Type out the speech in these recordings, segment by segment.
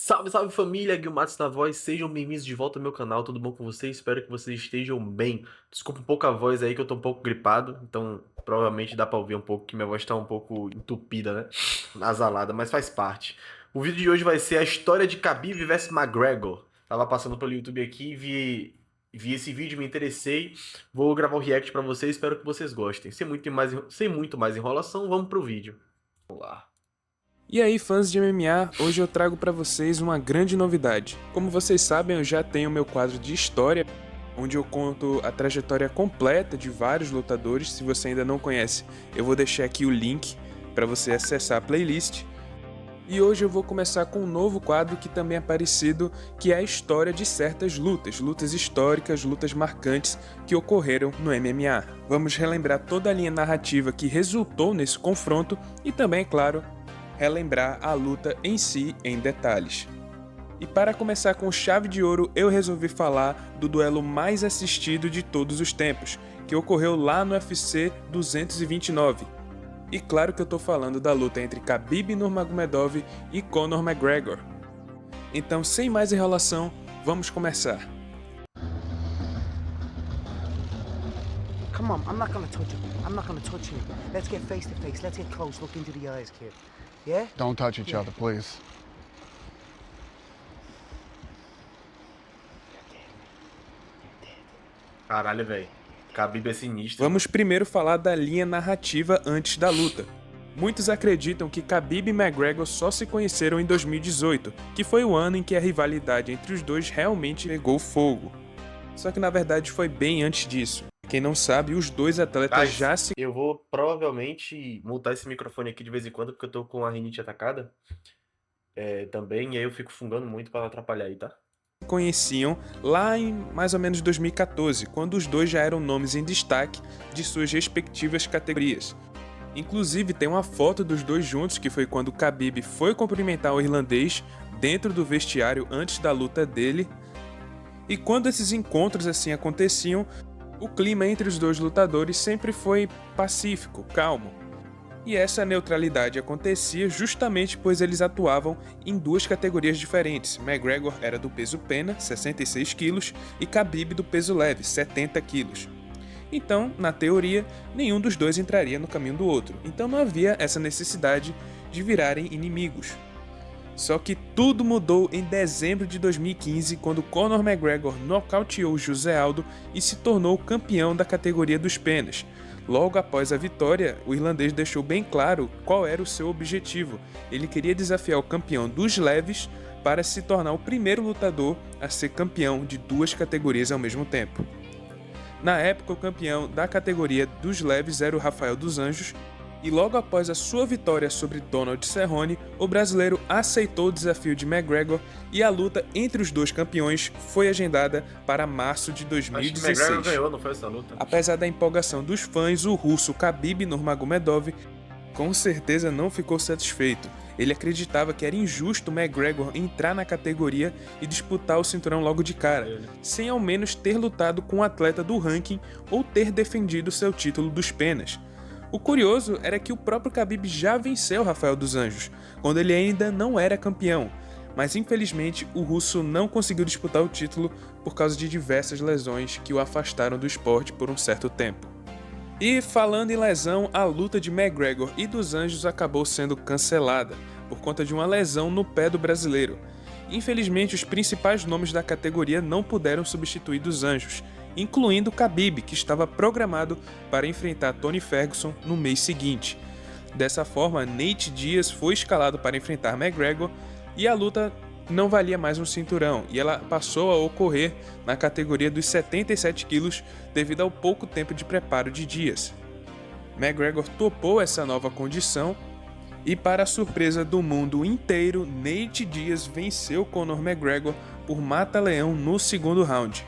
Salve, salve família, Guilmatos na voz, sejam bem-vindos de volta ao meu canal, tudo bom com vocês? Espero que vocês estejam bem. Desculpa um pouco a voz aí que eu tô um pouco gripado, então provavelmente dá pra ouvir um pouco que minha voz tá um pouco entupida, né? Nasalada, mas faz parte. O vídeo de hoje vai ser a história de Khabib vs McGregor. Tava passando pelo YouTube aqui e vi esse vídeo, me interessei, vou gravar o react pra vocês, espero que vocês gostem. Sem muito mais enrolação, vamos pro vídeo. Vamos lá. E aí, fãs de MMA, hoje eu trago para vocês uma grande novidade. Como vocês sabem, eu já tenho meu quadro de história, onde eu conto a trajetória completa de vários lutadores. Se você ainda não conhece, eu vou deixar aqui o link para você acessar a playlist. E hoje eu vou começar com um novo quadro que também é parecido, que é a história de certas lutas históricas, lutas marcantes que ocorreram no MMA. Vamos relembrar toda a linha narrativa que resultou nesse confronto e também, é claro, relembrar a luta em si em detalhes. E para começar com chave de ouro, eu resolvi falar do duelo mais assistido de todos os tempos, que ocorreu lá no UFC 229. E claro que eu tô falando da luta entre Khabib Nurmagomedov e Conor McGregor. Então, sem mais enrolação, vamos começar. Come on, I'm not gonna touch him. I'm not gonna touch him. Let's get face to face. Let's get close. Look into the eyes, kid. Yeah? Don't touch each other, please. Caralho, velho. Khabib é sinistro. Vamos primeiro falar da linha narrativa antes da luta. Muitos acreditam que Khabib e McGregor só se conheceram em 2018, que foi o ano em que a rivalidade entre os dois realmente pegou fogo. Só que na verdade foi bem antes disso. Quem não sabe, os dois atletas já se Eu vou provavelmente mutar esse microfone aqui de vez em quando, porque eu tô com a rinite atacada também, e aí eu fico fungando muito pra não atrapalhar aí, tá? conheciam lá em mais ou menos 2014, quando os dois já eram nomes em destaque de suas respectivas categorias. Inclusive tem uma foto dos dois juntos, que foi quando Khabib foi cumprimentar o irlandês dentro do vestiário antes da luta dele. E quando esses encontros assim aconteciam, o clima entre os dois lutadores sempre foi pacífico, calmo. E essa neutralidade acontecia justamente pois eles atuavam em duas categorias diferentes. McGregor era do peso pena, 66 kg, e Khabib do peso leve, 70 kg. Então, na teoria, nenhum dos dois entraria no caminho do outro, então não havia essa necessidade de virarem inimigos. Só que tudo mudou em dezembro de 2015, quando Conor McGregor nocauteou José Aldo e se tornou campeão da categoria dos penas. Logo após a vitória, o irlandês deixou bem claro qual era o seu objetivo. Ele queria desafiar o campeão dos leves para se tornar o primeiro lutador a ser campeão de duas categorias ao mesmo tempo. Na época, o campeão da categoria dos leves era o Rafael dos Anjos, e logo após a sua vitória sobre Donald Cerrone, o brasileiro aceitou o desafio de McGregor e a luta entre os dois campeões foi agendada para março de Acho que 2016. McGregor ganhou, não foi essa luta? Apesar da empolgação dos fãs, o russo Khabib Nurmagomedov com certeza não ficou satisfeito. Ele acreditava que era injusto McGregor entrar na categoria e disputar o cinturão logo de cara, sem ao menos ter lutado com um atleta do ranking ou ter defendido seu título dos penas. O curioso era que o próprio Khabib já venceu Rafael dos Anjos, quando ele ainda não era campeão, mas infelizmente o russo não conseguiu disputar o título por causa de diversas lesões que o afastaram do esporte por um certo tempo. E falando em lesão, a luta de McGregor e dos Anjos acabou sendo cancelada por conta de uma lesão no pé do brasileiro. Infelizmente, os principais nomes da categoria não puderam substituir dos Anjos, incluindo Khabib, que estava programado para enfrentar Tony Ferguson no mês seguinte. Dessa forma, Nate Diaz foi escalado para enfrentar McGregor e a luta não valia mais um cinturão, e ela passou a ocorrer na categoria dos 77 quilos devido ao pouco tempo de preparo de Diaz. McGregor topou essa nova condição e, para a surpresa do mundo inteiro, Nate Diaz venceu Conor McGregor por mata-leão no segundo round.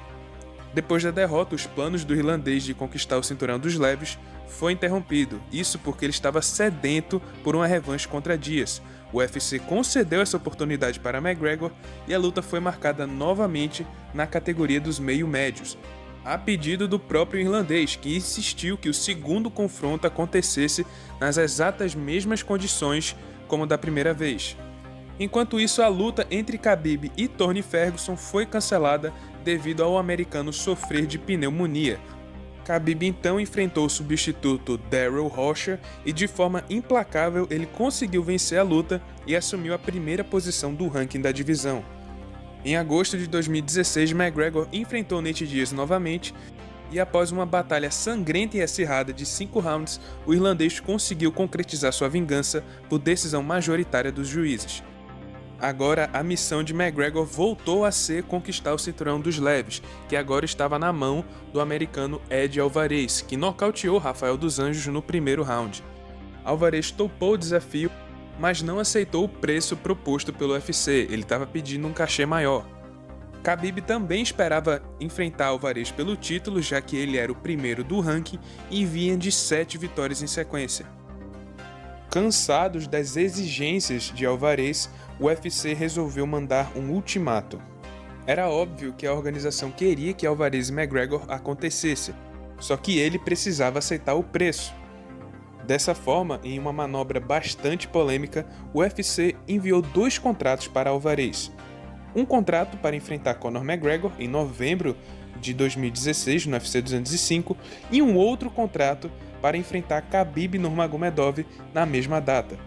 Depois da derrota, os planos do irlandês de conquistar o cinturão dos leves foi interrompido, isso porque ele estava sedento por uma revanche contra Diaz. O UFC concedeu essa oportunidade para McGregor e a luta foi marcada novamente na categoria dos meio-médios, a pedido do próprio irlandês, que insistiu que o segundo confronto acontecesse nas exatas mesmas condições como da primeira vez. Enquanto isso, a luta entre Khabib e Tony Ferguson foi cancelada devido ao americano sofrer de pneumonia. Khabib então enfrentou o substituto Darrell Rocha e de forma implacável ele conseguiu vencer a luta e assumiu a primeira posição do ranking da divisão. Em agosto de 2016, McGregor enfrentou Nate Diaz novamente e após uma batalha sangrenta e acirrada de 5 rounds, o irlandês conseguiu concretizar sua vingança por decisão majoritária dos juízes. Agora, a missão de McGregor voltou a ser conquistar o cinturão dos leves, que agora estava na mão do americano Ed Alvarez, que nocauteou Rafael dos Anjos no primeiro round. Alvarez topou o desafio, mas não aceitou o preço proposto pelo UFC, ele estava pedindo um cachê maior. Khabib também esperava enfrentar Alvarez pelo título, já que ele era o primeiro do ranking e vinha de 7 vitórias em sequência. Cansados das exigências de Alvarez, o UFC resolveu mandar um ultimato. Era óbvio que a organização queria que Alvarez e McGregor acontecesse, só que ele precisava aceitar o preço. Dessa forma, em uma manobra bastante polêmica, o UFC enviou 2 contratos para Alvarez. Um contrato para enfrentar Conor McGregor em novembro de 2016 no UFC 205 e um outro contrato para enfrentar Khabib Nurmagomedov na mesma data.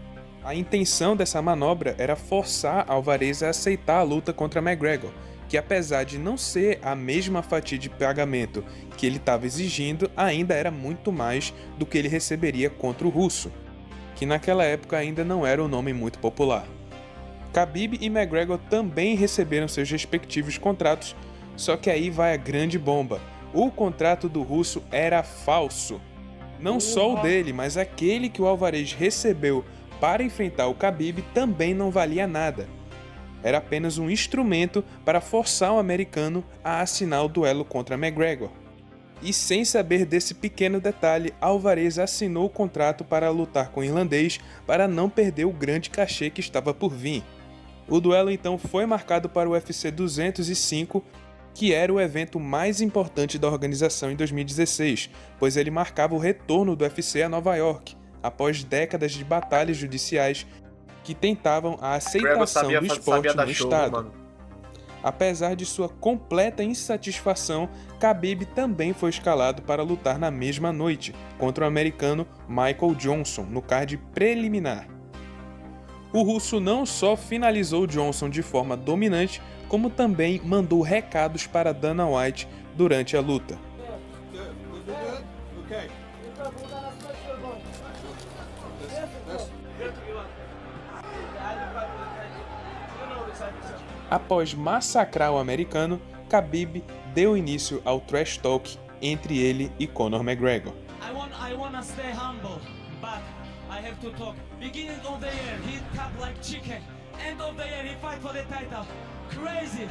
A intenção dessa manobra era forçar Alvarez a aceitar a luta contra McGregor, que apesar de não ser a mesma fatia de pagamento que ele estava exigindo, ainda era muito mais do que ele receberia contra o russo, que naquela época ainda não era um nome muito popular. Khabib e McGregor também receberam seus respectivos contratos, só que aí vai a grande bomba. O contrato do russo era falso. Não só o dele, mas aquele que o Alvarez recebeu para enfrentar o Khabib também não valia nada. Era apenas um instrumento para forçar o americano a assinar o duelo contra McGregor. E sem saber desse pequeno detalhe, Alvarez assinou o contrato para lutar com o irlandês para não perder o grande cachê que estava por vir. O duelo então foi marcado para o UFC 205, que era o evento mais importante da organização em 2016, pois ele marcava o retorno do UFC a Nova York, após décadas de batalhas judiciais que tentavam a aceitação do esporte no estado. Apesar de sua completa insatisfação, Khabib também foi escalado para lutar na mesma noite contra o americano Michael Johnson no card preliminar. O russo não só finalizou Johnson de forma dominante, como também mandou recados para Dana White durante a luta. Após massacrar o americano, Khabib deu início ao trash talk entre ele e Conor McGregor. I wanna stay humble, but I have to talk. Beginning of the year, he top like chicken. End of the year, he fight for the title. Crazy.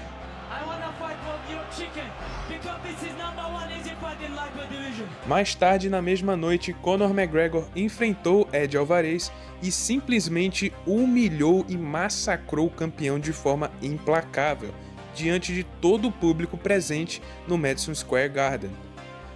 I wanna fight for your chicken because this is #1 easy fight in lightweight division. Mais tarde, na mesma noite, Conor McGregor enfrentou Ed Alvarez e simplesmente humilhou e massacrou o campeão de forma implacável, diante de todo o público presente no Madison Square Garden.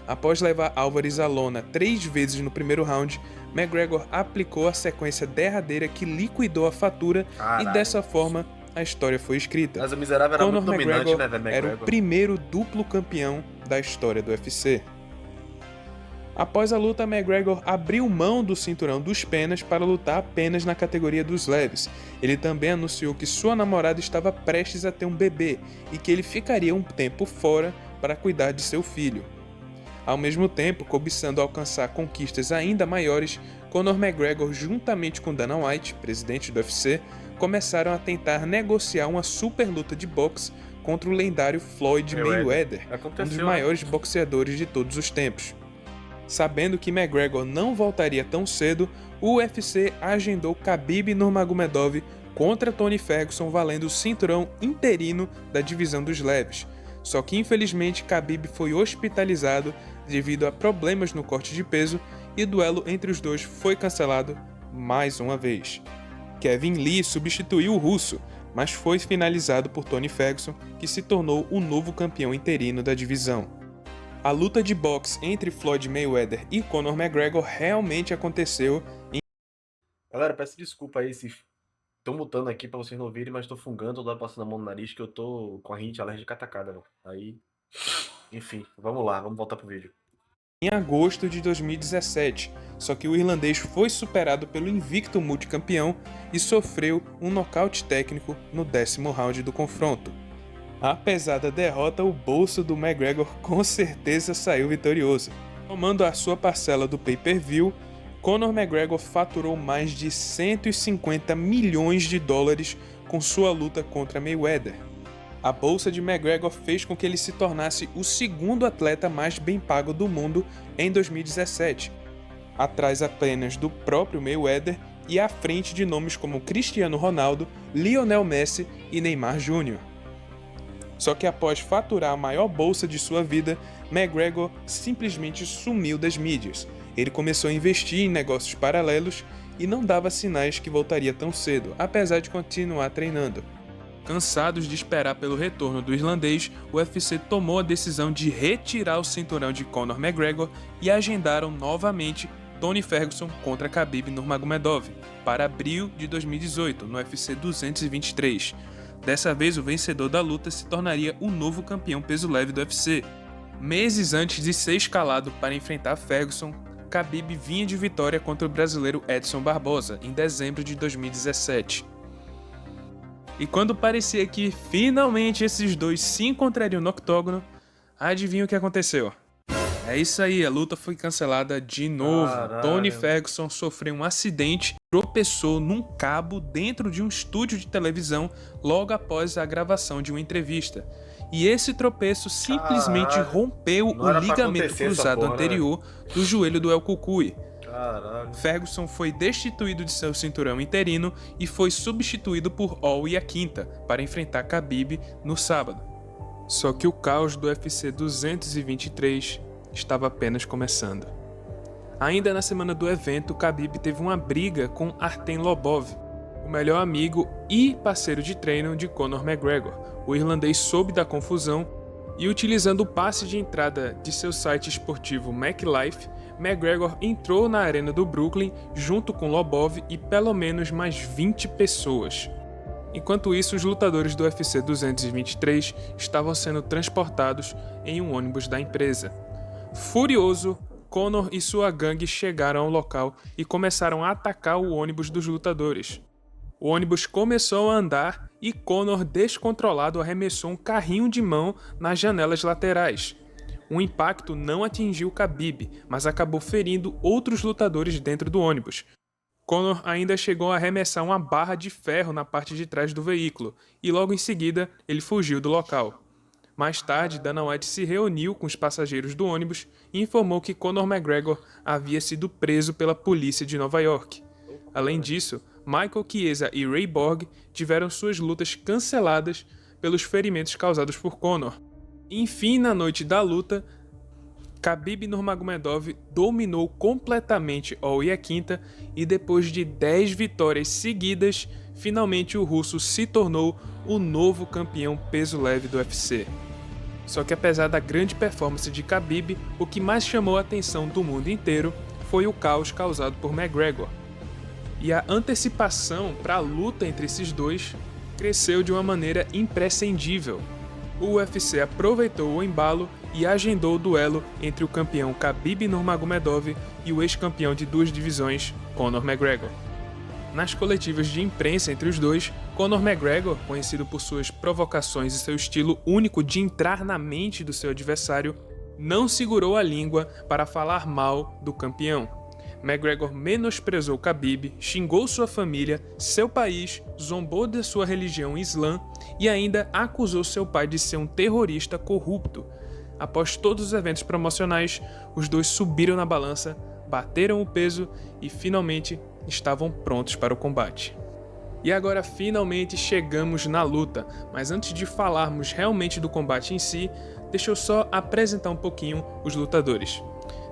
Após levar Alvarez à lona 3 vezes no primeiro round, McGregor aplicou a sequência derradeira que liquidou a fatura. Caralho. E dessa forma a história foi escrita. Mas o miserável era Conor muito dominante, McGregor né, velho? era o primeiro duplo campeão da história do UFC. Após a luta, McGregor abriu mão do cinturão dos penas para lutar apenas na categoria dos leves. Ele também anunciou que sua namorada estava prestes a ter um bebê e que ele ficaria um tempo fora para cuidar de seu filho. Ao mesmo tempo, cobiçando alcançar conquistas ainda maiores, Conor McGregor, juntamente com Dana White, presidente do UFC, começaram a tentar negociar uma super luta de boxe contra o lendário Floyd Mayweather, um dos maiores boxeadores de todos os tempos. Sabendo que McGregor não voltaria tão cedo, o UFC agendou Khabib Nurmagomedov contra Tony Ferguson valendo o cinturão interino da divisão dos leves. Só que infelizmente Khabib foi hospitalizado devido a problemas no corte de peso e o duelo entre os dois foi cancelado mais uma vez. Kevin Lee substituiu o russo, mas foi finalizado por Tony Ferguson, que se tornou o novo campeão interino da divisão. A luta de boxe entre Floyd Mayweather e Conor McGregor realmente aconteceu em... Galera, peço desculpa aí se Tô mutando aqui pra vocês não ouvirem, mas tô fungando, tô passando a mão no nariz que eu tô com a rinite alérgica atacada, velho. Aí, enfim, vamos lá, vamos voltar pro vídeo. Em agosto de 2017, só que o irlandês foi superado pelo invicto multicampeão e sofreu um nocaute técnico no 10º round do confronto. Apesar da derrota, o bolso do McGregor com certeza saiu vitorioso. Tomando a sua parcela do pay-per-view, Conor McGregor faturou mais de 150 milhões de dólares com sua luta contra Mayweather. A bolsa de McGregor fez com que ele se tornasse o segundo atleta mais bem pago do mundo em 2017, atrás apenas do próprio Mayweather e à frente de nomes como Cristiano Ronaldo, Lionel Messi e Neymar Jr. Só que após faturar a maior bolsa de sua vida, McGregor simplesmente sumiu das mídias. Ele começou a investir em negócios paralelos e não dava sinais que voltaria tão cedo, apesar de continuar treinando. Cansados de esperar pelo retorno do irlandês, o UFC tomou a decisão de retirar o cinturão de Conor McGregor e agendaram novamente Tony Ferguson contra Khabib Nurmagomedov para abril de 2018, no UFC 223. Dessa vez, o vencedor da luta se tornaria o novo campeão peso-leve do UFC. Meses antes de ser escalado para enfrentar Ferguson, Khabib vinha de vitória contra o brasileiro Edson Barbosa em dezembro de 2017. E quando parecia que finalmente esses dois se encontrariam no octógono, adivinha o que aconteceu? É isso aí, a luta foi cancelada de novo. Caralho. Tony Ferguson sofreu um acidente, tropeçou num cabo dentro de um estúdio de televisão logo após a gravação de uma entrevista. E esse tropeço simplesmente Caralho. rompeu Não o era pra ligamento acontecer essa cruzado porra, né, anterior do joelho do El Cucuy. Caralho. Ferguson foi destituído de seu cinturão interino e foi substituído por Al Iaquinta para enfrentar Khabib no sábado. Só que o caos do UFC 223 estava apenas começando. Ainda na semana do evento, Khabib teve uma briga com Artem Lobov, o melhor amigo e parceiro de treino de Conor McGregor. O irlandês soube da confusão e, utilizando o passe de entrada de seu site esportivo MacLife, McGregor entrou na arena do Brooklyn junto com Lobov e pelo menos mais 20 pessoas. Enquanto isso, os lutadores do UFC 223 estavam sendo transportados em um ônibus da empresa. Furioso, Conor e sua gangue chegaram ao local e começaram a atacar o ônibus dos lutadores. O ônibus começou a andar e Conor, descontrolado, arremessou um carrinho de mão nas janelas laterais. O impacto não atingiu Khabib, mas acabou ferindo outros lutadores dentro do ônibus. Conor ainda chegou a arremessar uma barra de ferro na parte de trás do veículo, e logo em seguida ele fugiu do local. Mais tarde, Dana White se reuniu com os passageiros do ônibus e informou que Conor McGregor havia sido preso pela polícia de Nova York. Além disso, Michael Chiesa e Ray Borg tiveram suas lutas canceladas pelos ferimentos causados por Conor. Enfim, na noite da luta, Khabib Nurmagomedov dominou completamente Al Iaquinta e depois de 10 vitórias seguidas, finalmente o russo se tornou o novo campeão peso-leve do UFC. Só que apesar da grande performance de Khabib, o que mais chamou a atenção do mundo inteiro foi o caos causado por McGregor. E a antecipação para a luta entre esses dois cresceu de uma maneira imprescindível. O UFC aproveitou o embalo e agendou o duelo entre o campeão Khabib Nurmagomedov e o ex-campeão de 2 divisões, Conor McGregor. Nas coletivas de imprensa entre os dois, Conor McGregor, conhecido por suas provocações e seu estilo único de entrar na mente do seu adversário, não segurou a língua para falar mal do campeão. McGregor menosprezou Khabib, xingou sua família, seu país, zombou de sua religião Islã e ainda acusou seu pai de ser um terrorista corrupto. Após todos os eventos promocionais, os dois subiram na balança, bateram o peso e finalmente estavam prontos para o combate. E agora finalmente chegamos na luta, mas antes de falarmos realmente do combate em si, deixa eu só apresentar um pouquinho os lutadores.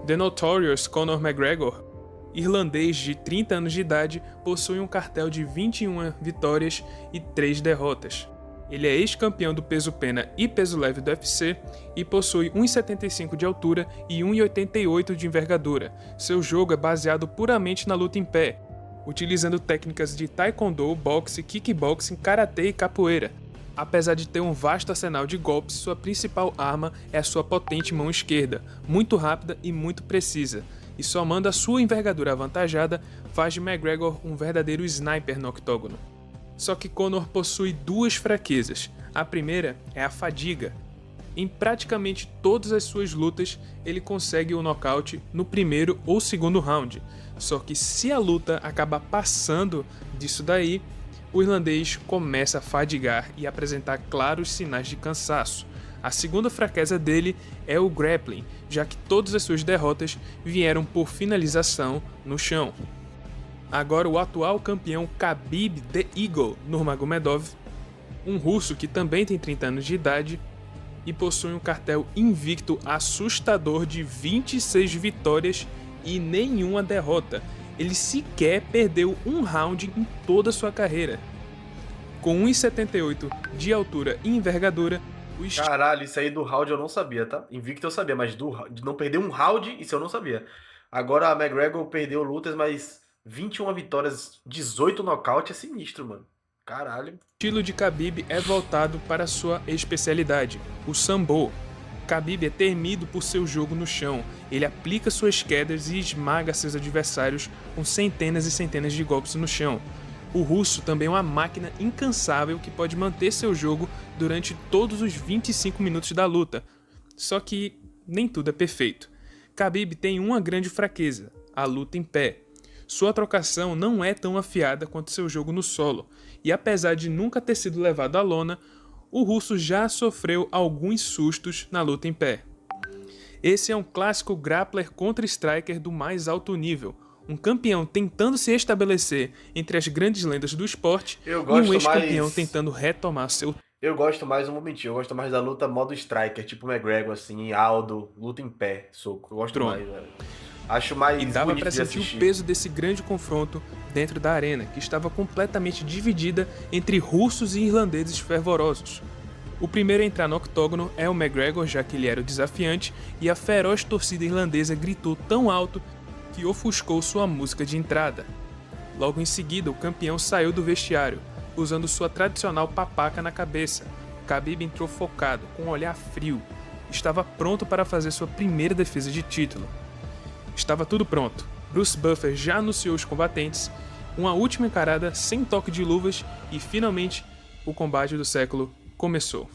The Notorious Conor McGregor, irlandês de 30 anos de idade, possui um cartel de 21 vitórias e 3 derrotas. Ele é ex-campeão do peso pena e peso leve do UFC e possui 1,75 de altura e 1,88 de envergadura. Seu jogo é baseado puramente na luta em pé. utilizando técnicas de taekwondo, boxe, kickboxing, karatê e capoeira. Apesar de ter um vasto arsenal de golpes, sua principal arma é a sua potente mão esquerda, muito rápida e muito precisa, e somando a sua envergadura avantajada, faz de McGregor um verdadeiro sniper no octógono. Só que Conor possui duas fraquezas. A primeira é a fadiga. Em praticamente todas as suas lutas, ele consegue o nocaute no primeiro ou segundo round. Só que se a luta acabar passando disso daí, o irlandês começa a fadigar e apresentar claros sinais de cansaço. A segunda fraqueza dele é o grappling, já que todas as suas derrotas vieram por finalização no chão. Agora o atual campeão Khabib The Eagle Nurmagomedov, um russo que também tem 30 anos de idade e possui um cartel invicto assustador de 26 vitórias e nenhuma derrota. Ele sequer perdeu um round em toda a sua carreira. Com 1,78 de altura e envergadura, o Caralho, isso aí do round eu não sabia, tá? Invicto eu sabia, mas de não perder um round, isso eu não sabia. Agora a McGregor perdeu lutas, mas 21 vitórias, 18 nocaute é sinistro, mano. Caralho. estilo de Khabib é voltado para sua especialidade, o sambo. Khabib é temido por seu jogo no chão. Ele aplica suas quedas e esmaga seus adversários com centenas e centenas de golpes no chão. O russo também é uma máquina incansável que pode manter seu jogo durante todos os 25 minutos da luta. Só que nem tudo é perfeito. Khabib tem uma grande fraqueza, a luta em pé. Sua trocação não é tão afiada quanto seu jogo no solo, e apesar de nunca ter sido levado à lona, o russo já sofreu alguns sustos na luta em pé. Esse é um clássico grappler contra striker do mais alto nível, um campeão tentando se estabelecer entre as grandes lendas do esporte e um ex-campeão tentando retomar seu... Eu gosto mais, não vou mentir, eu gosto mais da luta modo striker, tipo McGregor, assim, Aldo, luta em pé, soco. Eu gosto mais, velho. Acho mais E dava bonito pra de sentir assistir. o peso desse grande confronto dentro da arena, que estava completamente dividida entre russos e irlandeses fervorosos. O primeiro a entrar no octógono é o McGregor, já que ele era o desafiante, e a feroz torcida irlandesa gritou tão alto que ofuscou sua música de entrada. Logo em seguida, o campeão saiu do vestiário, usando sua tradicional papaca na cabeça. Khabib entrou focado, com um olhar frio. Estava pronto para fazer sua primeira defesa de título. Estava tudo pronto. Bruce Buffer já anunciou os combatentes, uma última encarada sem toque de luvas e, finalmente, o combate do século começou.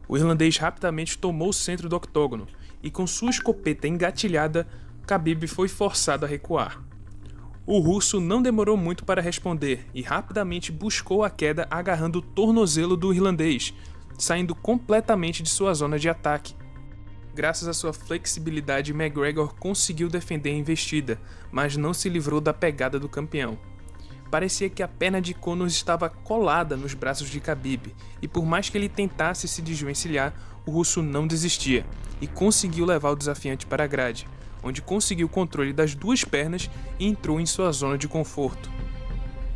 O irlandês rapidamente tomou o centro do octógono e, com sua escopeta engatilhada, Khabib foi forçado a recuar. O russo não demorou muito para responder e rapidamente buscou a queda agarrando o tornozelo do irlandês, saindo completamente de sua zona de ataque. Graças à sua flexibilidade, McGregor conseguiu defender a investida, mas não se livrou da pegada do campeão. Parecia que a perna de Conor estava colada nos braços de Khabib, e por mais que ele tentasse se desvencilhar, o russo não desistia, e conseguiu levar o desafiante para a grade, onde conseguiu o controle das duas pernas e entrou em sua zona de conforto.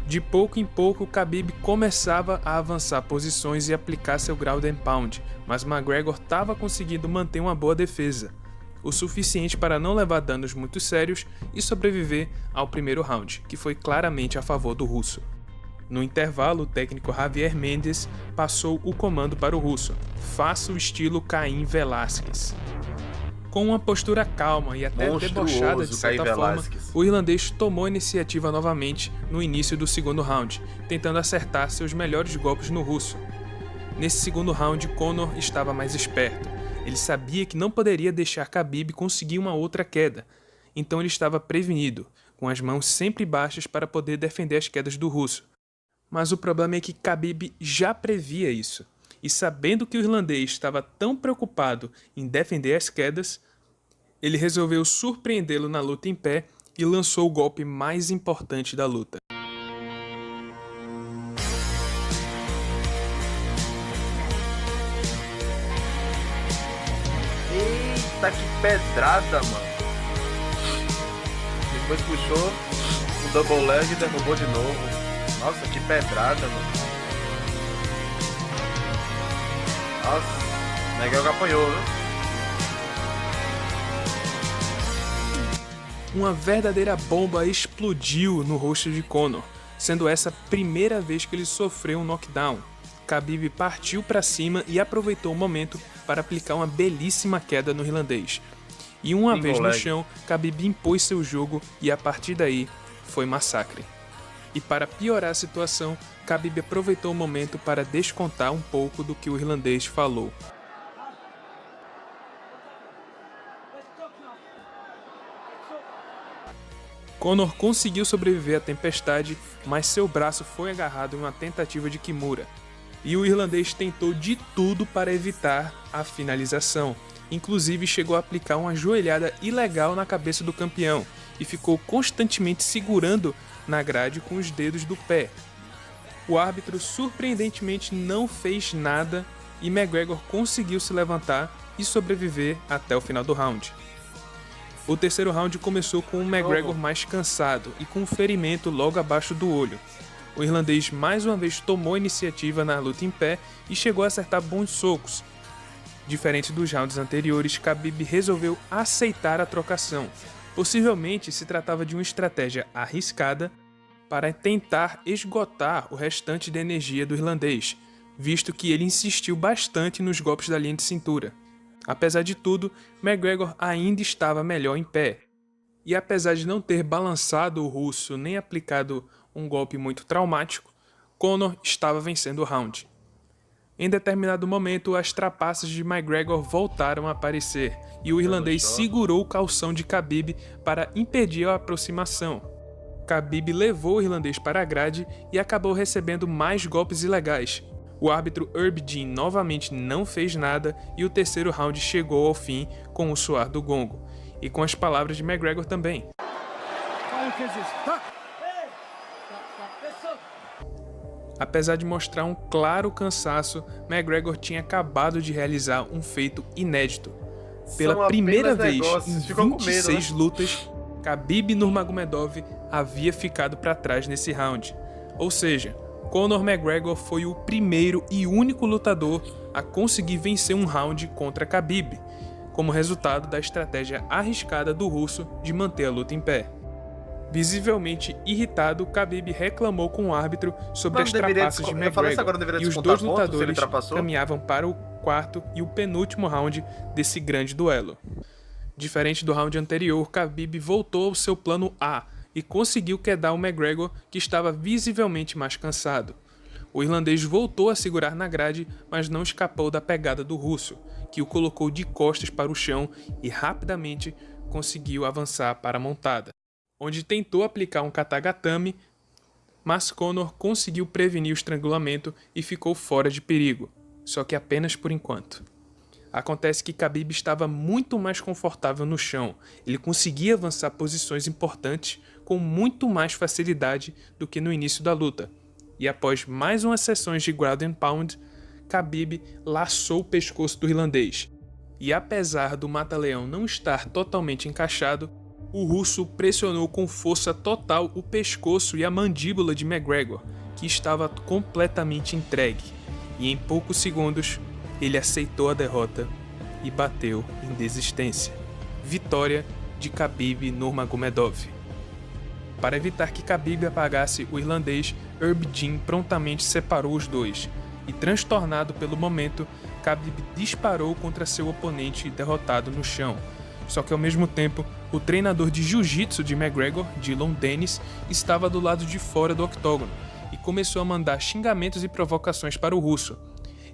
De pouco em pouco, Khabib começava a avançar posições e aplicar seu ground and pound, mas McGregor estava conseguindo manter uma boa defesa, o suficiente para não levar danos muito sérios e sobreviver ao primeiro round, que foi claramente a favor do russo. No intervalo, o técnico Javier Mendes passou o comando para o russo: faça o estilo Caim Velasquez. Com uma postura calma e até debochada de certa forma, o irlandês tomou a iniciativa novamente no início do segundo round, tentando acertar seus melhores golpes no russo. Nesse segundo round, Conor estava mais esperto. Ele sabia que não poderia deixar Khabib conseguir uma outra queda, então ele estava prevenido, com as mãos sempre baixas para poder defender as quedas do russo. Mas o problema é que Khabib já previa isso, e sabendo que o irlandês estava tão preocupado em defender as quedas, ele resolveu surpreendê-lo na luta em pé e lançou o golpe mais importante da luta. Eita, que pedrada, mano. Depois puxou o double leg e derrubou de novo. Nossa, que pedrada, mano. Nossa, McGregor apanhou, né? uma verdadeira bomba explodiu no rosto de Conor, sendo essa a primeira vez que ele sofreu um knockdown. Khabib partiu para cima e aproveitou o momento para aplicar uma belíssima queda no irlandês. E uma vez no chão, Khabib impôs seu jogo e a partir daí foi massacre. E para piorar a situação, Khabib aproveitou o momento para descontar um pouco do que o irlandês falou. Conor conseguiu sobreviver à tempestade, mas seu braço foi agarrado em uma tentativa de Kimura. E o irlandês tentou de tudo para evitar a finalização. Inclusive chegou a aplicar uma joelhada ilegal na cabeça do campeão e ficou constantemente segurando na grade com os dedos do pé. O árbitro surpreendentemente não fez nada e McGregor conseguiu se levantar e sobreviver até o final do round. O terceiro round começou com o McGregor mais cansado e com um ferimento logo abaixo do olho. O irlandês mais uma vez tomou a iniciativa na luta em pé e chegou a acertar bons socos. Diferente dos rounds anteriores, Khabib resolveu aceitar a trocação. Possivelmente se tratava de uma estratégia arriscada para tentar esgotar o restante da energia do irlandês, visto que ele insistiu bastante nos golpes da linha de cintura. Apesar de tudo, McGregor ainda estava melhor em pé. E apesar de não ter balançado o russo nem aplicado um golpe muito traumático, Conor estava vencendo o round. Em determinado momento, as trapaças de McGregor voltaram a aparecer e o irlandês segurou o calção de Khabib para impedir a aproximação. Khabib levou o irlandês para a grade e acabou recebendo mais golpes ilegais. O árbitro Herb Dean novamente não fez nada e o terceiro round chegou ao fim com o soar do gongo, e com as palavras de McGregor também. Apesar de mostrar um claro cansaço, McGregor tinha acabado de realizar um feito inédito. Pela primeira vez em 26 lutas, Khabib Nurmagomedov havia ficado para trás nesse round. Ou seja, Conor McGregor foi o primeiro e único lutador a conseguir vencer um round contra Khabib, como resultado da estratégia arriscada do russo de manter a luta em pé. Visivelmente irritado, Khabib reclamou com o árbitro sobre as trapaças de McGregor, e os dois lutadores caminhavam para o quarto e o penúltimo round desse grande duelo. Diferente do round anterior, Khabib voltou ao seu plano A e conseguiu quedar o McGregor, que estava visivelmente mais cansado. O irlandês voltou a segurar na grade, mas não escapou da pegada do russo, que o colocou de costas para o chão e rapidamente conseguiu avançar para a montada, onde tentou aplicar um katagatame, mas Conor conseguiu prevenir o estrangulamento e ficou fora de perigo, só que apenas por enquanto. Acontece que Khabib estava muito mais confortável no chão, ele conseguia avançar posições importantes com muito mais facilidade do que no início da luta, e após mais umas sessões de ground and pound, Khabib laçou o pescoço do irlandês, e apesar do mata-leão não estar totalmente encaixado, o russo pressionou com força total o pescoço e a mandíbula de McGregor, que estava completamente entregue, e em poucos segundos ele aceitou a derrota e bateu em desistência. Vitória de Khabib Nurmagomedov. Para evitar que Khabib apagasse o irlandês, Herb Dean prontamente separou os dois, e transtornado pelo momento, Khabib disparou contra seu oponente derrotado no chão. Só que ao mesmo tempo, o treinador de jiu-jitsu de McGregor, Dillon Danis, estava do lado de fora do octógono e começou a mandar xingamentos e provocações para o russo.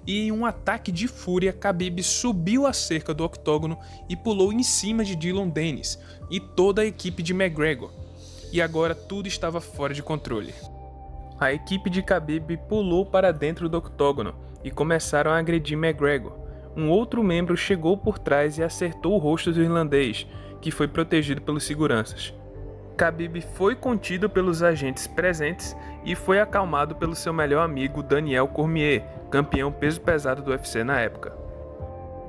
E em um ataque de fúria, Khabib subiu a cerca do octógono e pulou em cima de Dillon Danis e toda a equipe de McGregor. E agora tudo estava fora de controle. A equipe de Khabib pulou para dentro do octógono e começaram a agredir McGregor. Um outro membro chegou por trás e acertou o rosto do irlandês, que foi protegido pelos seguranças. Khabib foi contido pelos agentes presentes e foi acalmado pelo seu melhor amigo Daniel Cormier, campeão peso pesado do UFC na época.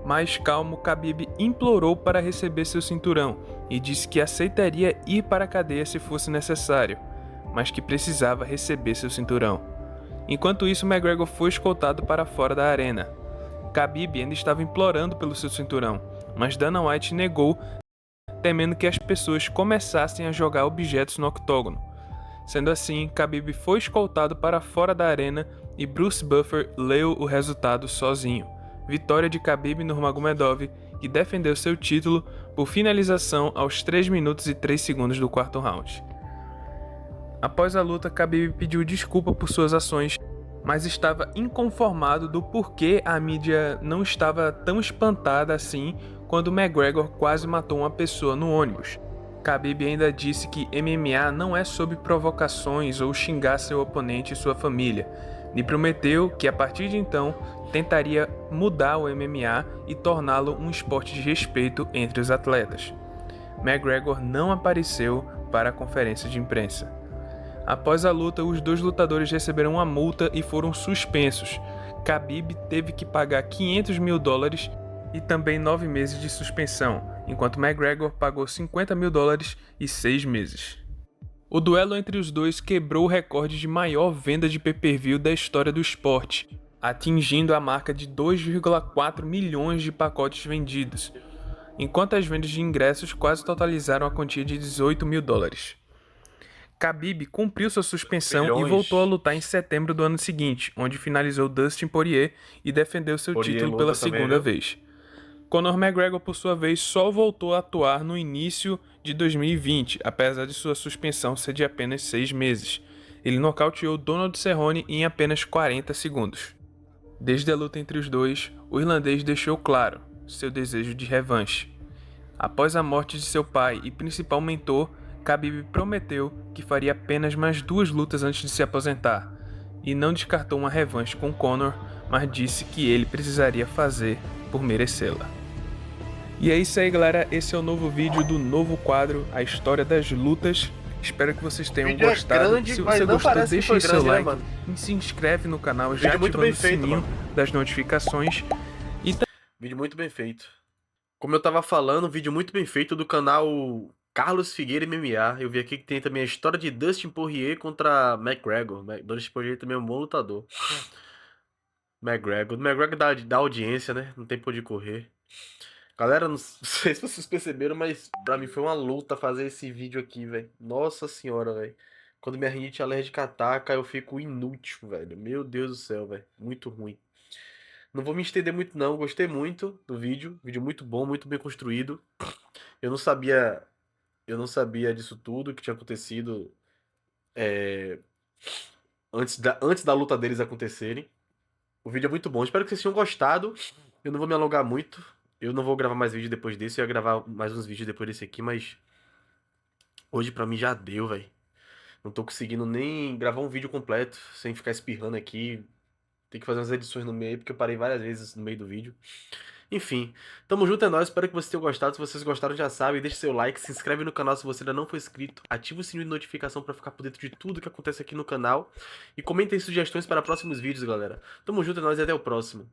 Mais calmo, Khabib implorou para receber seu cinturão e disse que aceitaria ir para a cadeia se fosse necessário, mas que precisava receber seu cinturão. Enquanto isso, McGregor foi escoltado para fora da arena. Khabib ainda estava implorando pelo seu cinturão, mas Dana White negou, temendo que as pessoas começassem a jogar objetos no octógono. Sendo assim, Khabib foi escoltado para fora da arena e Bruce Buffer leu o resultado sozinho. Vitória de Khabib Nurmagomedov, que defendeu seu título por finalização aos 3 minutos e 3 segundos do quarto round. Após a luta, Khabib pediu desculpa por suas ações, mas estava inconformado do porquê a mídia não estava tão espantada assim quando McGregor quase matou uma pessoa no ônibus. Khabib ainda disse que MMA não é sobre provocações ou xingar seu oponente e sua família, e prometeu que a partir de então tentaria mudar o MMA e torná-lo um esporte de respeito entre os atletas. McGregor não apareceu para a conferência de imprensa. Após a luta, os dois lutadores receberam uma multa e foram suspensos. Khabib teve que pagar $500 mil e também 9 meses de suspensão, enquanto McGregor pagou $50 mil e 6 meses. O duelo entre os dois quebrou o recorde de maior venda de pay-per-view da história do esporte, atingindo a marca de 2,4 milhões de pacotes vendidos, enquanto as vendas de ingressos quase totalizaram a quantia de $18 mil. Khabib cumpriu sua suspensão e voltou a lutar em setembro do ano seguinte, onde finalizou Dustin Poirier e defendeu seu título pela segunda vez. Conor McGregor, por sua vez, só voltou a atuar no início de 2020, apesar de sua suspensão ser de apenas 6 meses. Ele nocauteou Donald Cerrone em apenas 40 segundos. Desde a luta entre os dois, o irlandês deixou claro seu desejo de revanche. Após a morte de seu pai e principal mentor, Khabib prometeu que faria apenas mais 2 lutas antes de se aposentar, e não descartou uma revanche com Conor, mas disse que ele precisaria fazer por merecê-la. E é isso aí, galera, esse é o novo vídeo do novo quadro, A História das Lutas. Espero que vocês tenham gostado. Grande, se você gostou, deixa aí seu like, né, e se inscreve no canal, já muito ativando bem o feito, sininho mano. das notificações. Vídeo muito bem feito. Como eu tava falando, vídeo muito bem feito do canal Carlos Figueira MMA. Eu vi aqui que tem também a história de Dustin Poirier contra McGregor. Dustin Poirier também é um bom lutador. McGregor dá audiência, né? Não tem por onde correr. Galera, não sei se vocês perceberam, mas pra mim foi uma luta fazer esse vídeo aqui, velho. Nossa senhora, velho. Quando minha rinite alérgica ataca, eu fico inútil, velho. Meu Deus do céu, velho. Muito ruim. Não vou me estender muito não, gostei muito do vídeo. Vídeo muito bom, muito bem construído. Eu não sabia disso tudo que tinha acontecido antes da luta deles acontecerem. O vídeo é muito bom, espero que vocês tenham gostado. Eu não vou me alongar muito. Eu não vou gravar mais vídeo depois desse. Eu ia gravar mais uns vídeos depois desse aqui, mas hoje pra mim já deu, velho. Não tô conseguindo nem gravar um vídeo completo sem ficar espirrando aqui. Tem que fazer umas edições no meio, porque eu parei várias vezes no meio do vídeo. Enfim, tamo junto, é nóis. Espero que vocês tenham gostado. Se vocês gostaram, já sabem, deixa seu like, se inscreve no canal se você ainda não for inscrito, ativa o sininho de notificação pra ficar por dentro de tudo que acontece aqui no canal e comentem sugestões para próximos vídeos, galera. Tamo junto, é nóis e até o próximo.